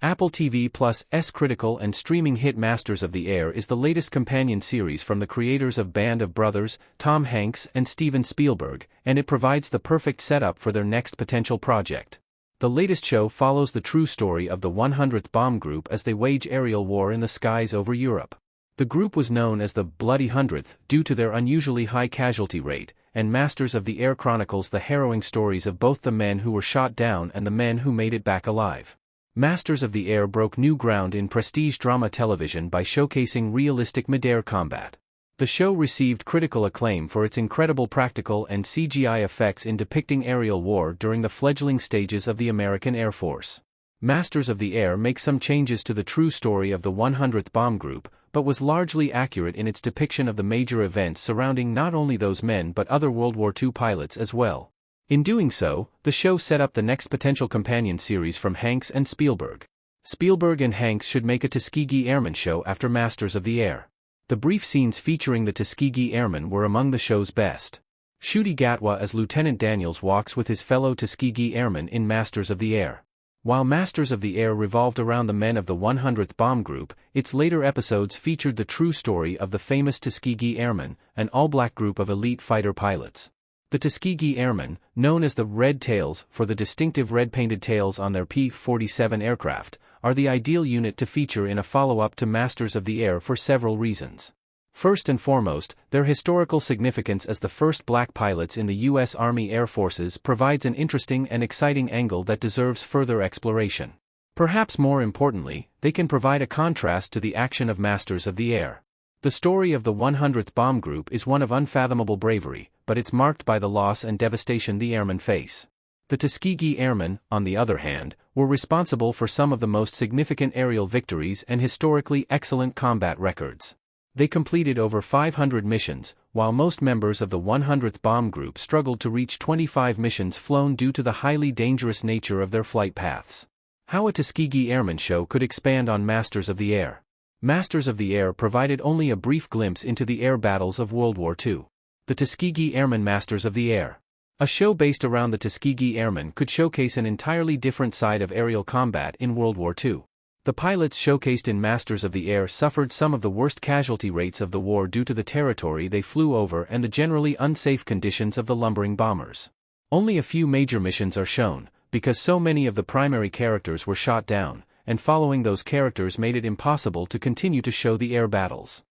Apple TV Plus' critical and streaming hit Masters of the Air is the latest companion series from the creators of Band of Brothers, Tom Hanks and Steven Spielberg, and it provides the perfect setup for their next potential project. The latest show follows the true story of the 100th Bomb Group as they wage aerial war in the skies over Europe. The group was known as the Bloody 100th due to their unusually high casualty rate, and Masters of the Air chronicles the harrowing stories of both the men who were shot down and the men who made it back alive. Masters of the Air broke new ground in prestige drama television by showcasing realistic mid-air combat. The show received critical acclaim for its incredible practical and CGI effects in depicting aerial war during the fledgling stages of the American Air Force. Masters of the Air makes some changes to the true story of the 100th Bomb Group, but was largely accurate in its depiction of the major events surrounding not only those men but other World War II pilots as well. In doing so, the show set up the next potential companion series from Hanks and Spielberg. Spielberg and Hanks should make a Tuskegee Airmen show after Masters of the Air. The brief scenes featuring the Tuskegee Airmen were among the show's best. Ncuti Gatwa as Lieutenant Daniels walks with his fellow Tuskegee Airmen in Masters of the Air. While Masters of the Air revolved around the men of the 100th Bomb Group, its later episodes featured the true story of the famous Tuskegee Airmen, an all-black group of elite fighter pilots. The Tuskegee Airmen, known as the Red Tails for the distinctive red-painted tails on their P-47 aircraft, are the ideal unit to feature in a follow-up to Masters of the Air for several reasons. First and foremost, their historical significance as the first black pilots in the U.S. Army Air Forces provides an interesting and exciting angle that deserves further exploration. Perhaps more importantly, they can provide a contrast to the action of Masters of the Air. The story of the 100th Bomb Group is one of unfathomable bravery, but it's marked by the loss and devastation the airmen face. The Tuskegee Airmen, on the other hand, were responsible for some of the most significant aerial victories and historically excellent combat records. They completed over 500 missions, while most members of the 100th Bomb Group struggled to reach 25 missions flown due to the highly dangerous nature of their flight paths. How a Tuskegee Airmen show could expand on Masters of the Air. Masters of the Air provided only a brief glimpse into the air battles of World War II. The Tuskegee Airmen Masters of the Air. A show based around the Tuskegee Airmen could showcase an entirely different side of aerial combat in World War II. The pilots showcased in Masters of the Air suffered some of the worst casualty rates of the war due to the territory they flew over and the generally unsafe conditions of the lumbering bombers. Only a few major missions are shown, because so many of the primary characters were shot down, and following those characters made it impossible to continue to show the air battles.